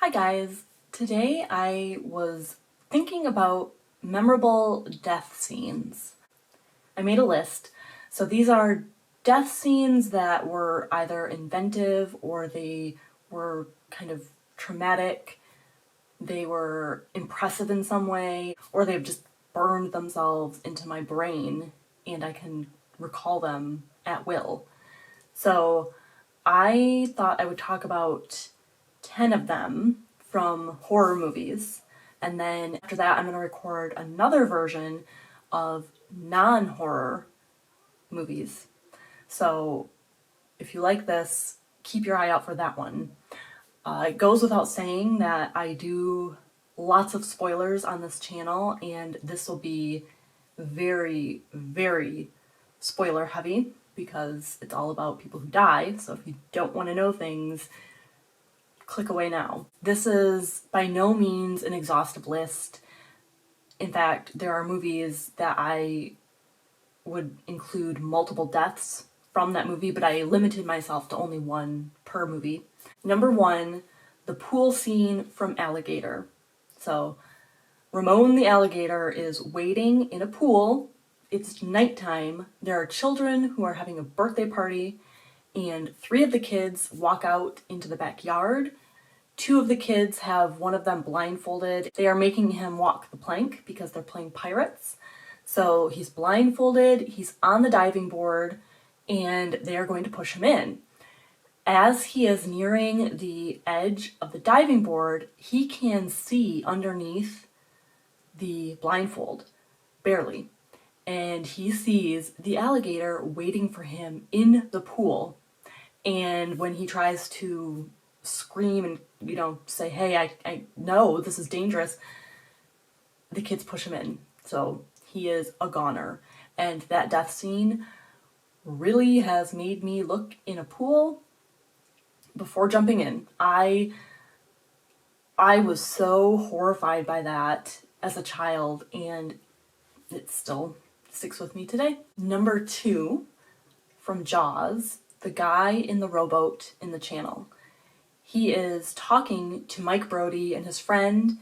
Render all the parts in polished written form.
Hi guys! Today I was thinking about memorable death scenes. I made a list. So these are death scenes that were either inventive or they were kind of traumatic, they were impressive in some way, or they've just burned themselves into my brain and I can recall them at will. So I thought I would talk about 10 of them from horror movies, and then after that I'm going to record another version of non-horror movies. So if you like this, keep your eye out for that one. It goes without saying that I do lots of spoilers on this channel, and this will be very, very spoiler heavy because it's all about people who die. So if you don't want to know things, click away now. This is by no means an exhaustive list. In fact, there are movies that I would include multiple deaths from that movie, but I limited myself to only one per movie. Number one, the pool scene from Alligator. So Ramon the alligator is waiting in a pool. It's nighttime. There are children who are having a birthday party, and 3 of the kids walk out into the backyard. 2 of the kids have one of them blindfolded. They are making him walk the plank because they're playing pirates. So he's blindfolded, he's on the diving board, and they are going to push him in. As he is nearing the edge of the diving board, he can see underneath the blindfold, barely. And he sees the alligator waiting for him in the pool. And when he tries to scream and, say, hey, I know this is dangerous, the kids push him in. So he is a goner. And that death scene really has made me look in a pool before jumping in. I was so horrified by that as a child, and it still sticks with me today. Number 2, from Jaws, the guy in the rowboat in the channel. He is talking to Mike Brody and his friend,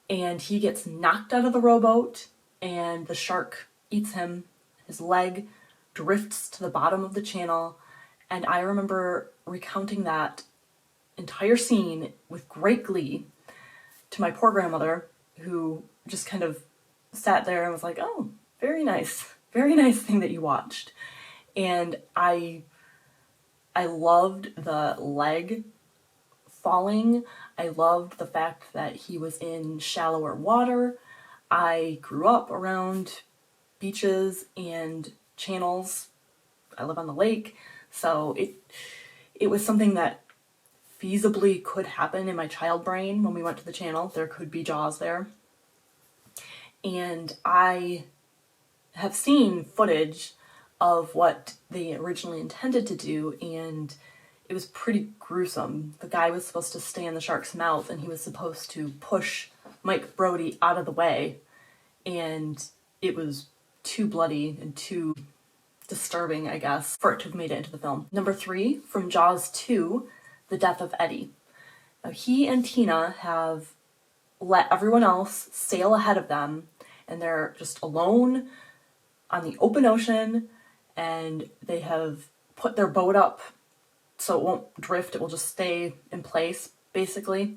and he gets knocked out of the rowboat, and the shark eats him. His leg drifts to the bottom of the channel, and I remember recounting that entire scene with great glee to my poor grandmother, who just kind of sat there and was like, oh, very nice thing that you watched. And I loved the leg falling. I loved the fact that he was in shallower water. I grew up around beaches and channels. I live on the lake, so it was something that feasibly could happen in my child brain when we went to the channel. There could be Jaws there. And I have seen footage of what they originally intended to do, and it was pretty gruesome. The guy was supposed to stay in the shark's mouth, and he was supposed to push Mike Brody out of the way, and it was too bloody and too disturbing, I guess, for it to have made it into the film. Number 3, from Jaws 2, the death of Eddie. Now, he and Tina have let everyone else sail ahead of them, and they're just alone on the open ocean, and they have put their boat up so it won't drift, it will just stay in place, basically.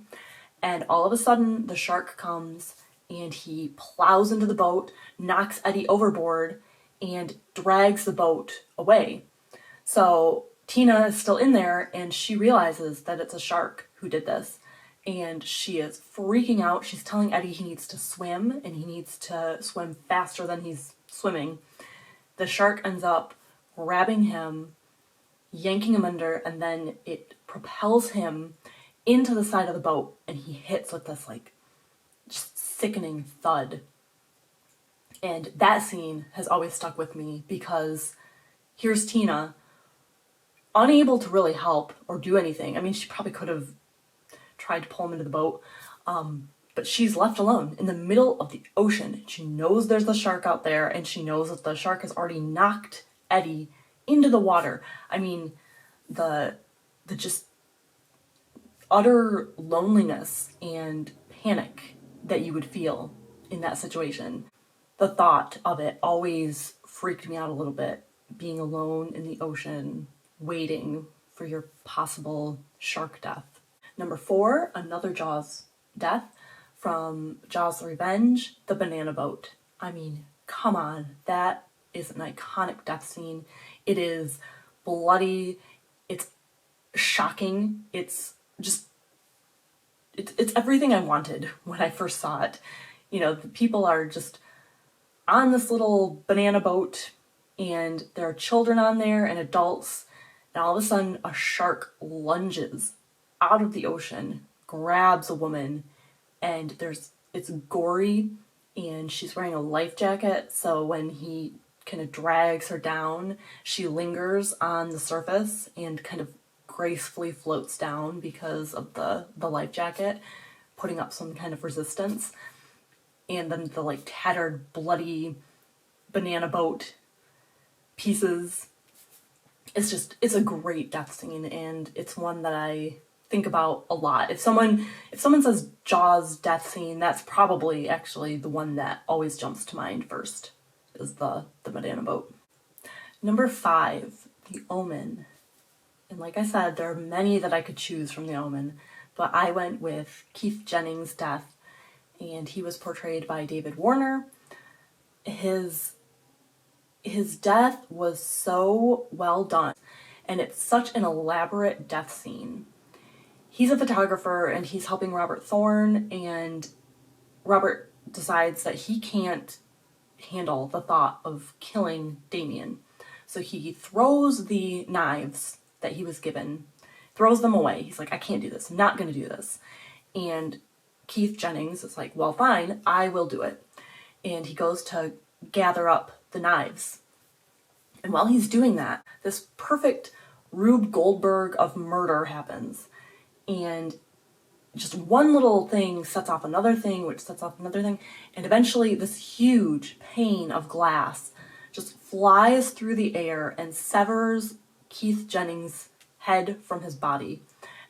And all of a sudden, the shark comes, and he plows into the boat, knocks Eddie overboard, and drags the boat away. So Tina is still in there, and she realizes that it's a shark who did this, and she is freaking out. She's telling Eddie he needs to swim, and he needs to swim faster than he's swimming. The shark ends up grabbing him, yanking him under, and then it propels him into the side of the boat, and he hits with this just sickening thud. And that scene has always stuck with me because here's Tina, unable to really help or do anything. I mean, she probably could have tried to pull him into the boat, but she's left alone in the middle of the ocean. She knows there's the shark out there, and she knows that the shark has already knocked Eddie into the water. I mean, the just utter loneliness and panic that you would feel in that situation. The thought of it always freaked me out a little bit, being alone in the ocean, waiting for your possible shark death. Number 4, another Jaws death from Jaws the Revenge, the banana boat. I mean, come on, that is an iconic death scene. It is bloody, it's shocking, it's just, it's everything I wanted when I first saw it. You know, the people are just on this little banana boat, and there are children on there and adults, and all of a sudden a shark lunges out of the ocean, grabs a woman, and it's gory, and she's wearing a life jacket, so when he kind of drags her down, she lingers on the surface and kind of gracefully floats down because of the life jacket, putting up some kind of resistance. And then the like tattered, bloody banana boat pieces. It's a great death scene, and it's one that I think about a lot. If someone says Jaws death scene, that's probably actually the one that always jumps to mind first, is the banana boat. Number 5, the Omen. And like I said, there are many that I could choose from the Omen, but I went with Keith Jennings' death, and he was portrayed by David Warner. His death was so well done, and it's such an elaborate death scene. He's a photographer, and he's helping Robert Thorne, and Robert decides that he can't handle the thought of killing Damien. So he throws the knives that he was given, throws them away. He's like, I can't do this. I'm not going to do this. And Keith Jennings is like, well, fine, I will do it. And he goes to gather up the knives. And while he's doing that, this perfect Rube Goldberg of murder happens. And just one little thing sets off another thing, which sets off another thing. And eventually this huge pane of glass just flies through the air and severs Keith Jennings' head from his body.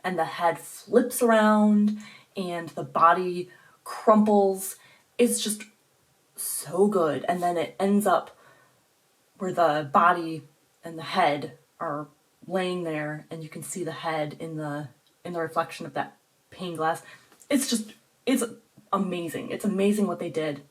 And the head flips around and the body crumples. It's just so good. And then it ends up where the body and the head are laying there, and you can see the head in the reflection of that pane glass. It's amazing. It's amazing what they did.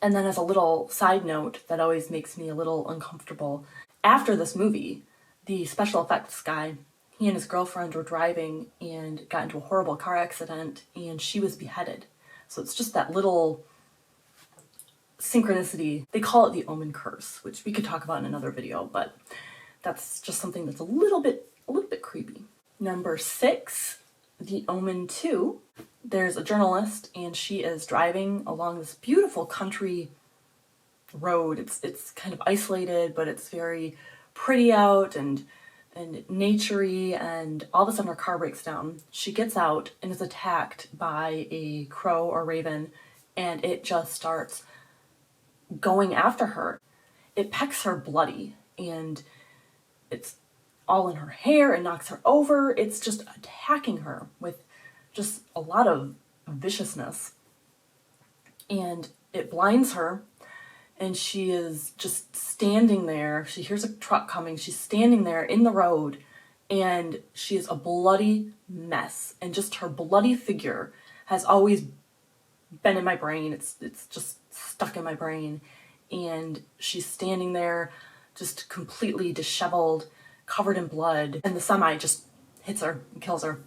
And then as a little side note that always makes me a little uncomfortable, after this movie, the special effects guy, he and his girlfriend were driving and got into a horrible car accident, and she was beheaded. So it's just that little synchronicity. They call it the Omen curse, which we could talk about in another video, but that's just something that's a little bit creepy. Number 6, the Omen 2. There's a journalist, and she is driving along this beautiful country road. It's kind of isolated, but it's very pretty out and naturey, and all of a sudden her car breaks down. She gets out and is attacked by a crow or raven, and it just starts going after her. It pecks her bloody, and it's all in her hair and knocks her over. It's just attacking her with just a lot of viciousness. And it blinds her, and she is just standing there. She hears a truck coming. She's standing there in the road, and she is a bloody mess. And just her bloody figure has always been in my brain. It's just stuck in my brain. And she's standing there just completely disheveled, covered in blood, and the semi just hits her and kills her.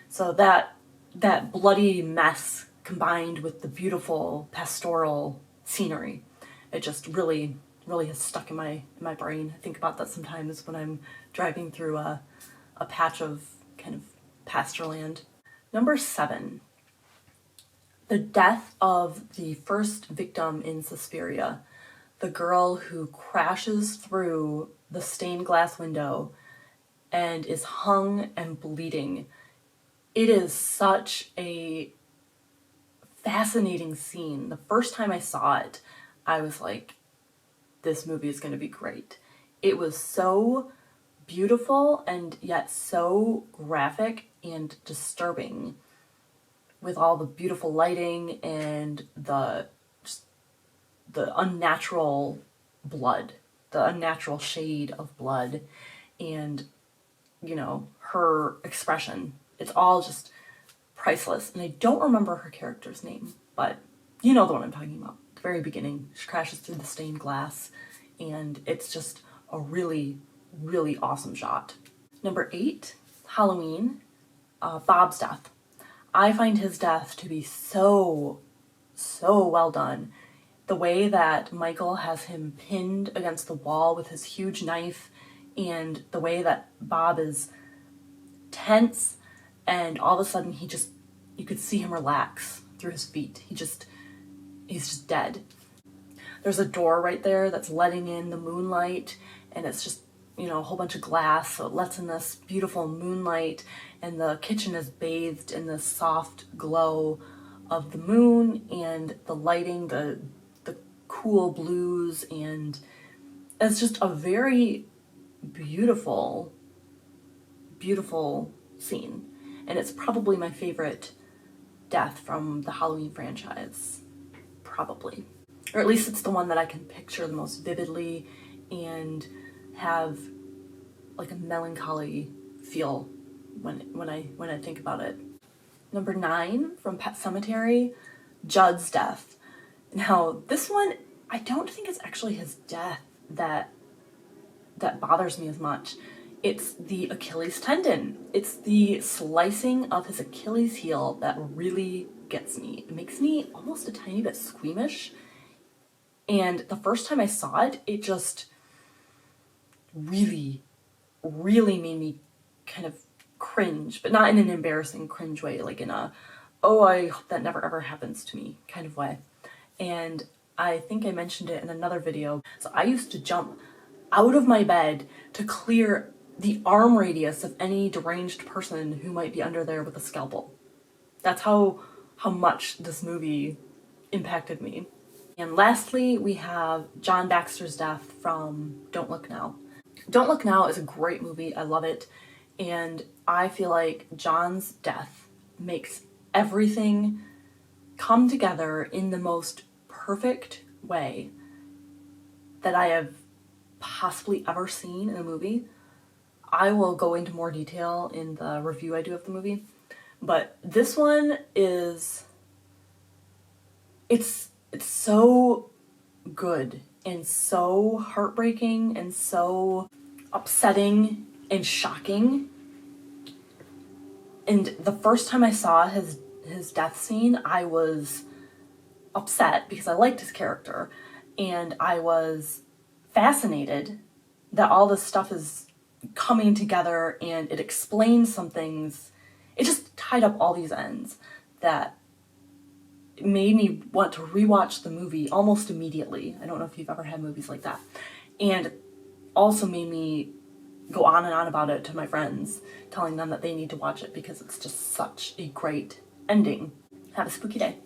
So that bloody mess combined with the beautiful pastoral scenery, it just really has stuck in my brain. I think about that sometimes when I'm driving through a patch of kind of pasture land. Number 7, the death of the first victim in Suspiria, the girl who crashes through the stained glass window and is hung and bleeding. It is such a fascinating scene. The first time I saw it, I was like, this movie is going to be great. It was so beautiful and yet so graphic and disturbing, with all the beautiful lighting and the unnatural blood, the unnatural shade of blood, and, you know, her expression. It's all just priceless. And I don't remember her character's name, but you know the one I'm talking about. At the very beginning, she crashes through the stained glass, and it's just a really, really awesome shot. Number 8, Halloween, Bob's death. I find his death to be so well done. The way that Michael has him pinned against the wall with his huge knife, and the way that Bob is tense, and all of a sudden you could see him relax through his feet. He's just dead. There's a door right there that's letting in the moonlight, and it's just, you know, a whole bunch of glass, so it lets in this beautiful moonlight, and the kitchen is bathed in the soft glow of the moon and the lighting, the cool blues, and it's just a very beautiful scene. And it's probably my favorite death from the Halloween franchise, probably. Or at least it's the one that I can picture the most vividly and have like a melancholy feel when I think about it. Number 9 from Pet Sematary, Judd's death. Now, this one, I don't think it's actually his death that bothers me as much. It's the Achilles tendon. It's the slicing of his Achilles heel that really gets me. It makes me almost a tiny bit squeamish. And the first time I saw it, it just really, really made me kind of cringe, but not in an embarrassing cringe way, like in a, oh, I hope that never ever happens to me kind of way. And I think I mentioned it in another video. So I used to jump out of my bed to clear the arm radius of any deranged person who might be under there with a scalpel. That's how much this movie impacted me. And lastly, we have John Baxter's death from Don't Look Now. Don't Look Now is a great movie. I love it. And I feel like John's death makes everything come together in the most perfect way that I have possibly ever seen in a movie. I will go into more detail in the review I do of the movie, but this one is, it's so good and so heartbreaking and so upsetting and shocking. And the first time I saw his death scene, I was upset because I liked his character, and I was fascinated that all this stuff is coming together and it explains some things. It just tied up all these ends that made me want to rewatch the movie almost immediately. I don't know if you've ever had movies like that. And also made me go on and on about it to my friends, telling them that they need to watch it because it's just such a great ending. Have a spooky day.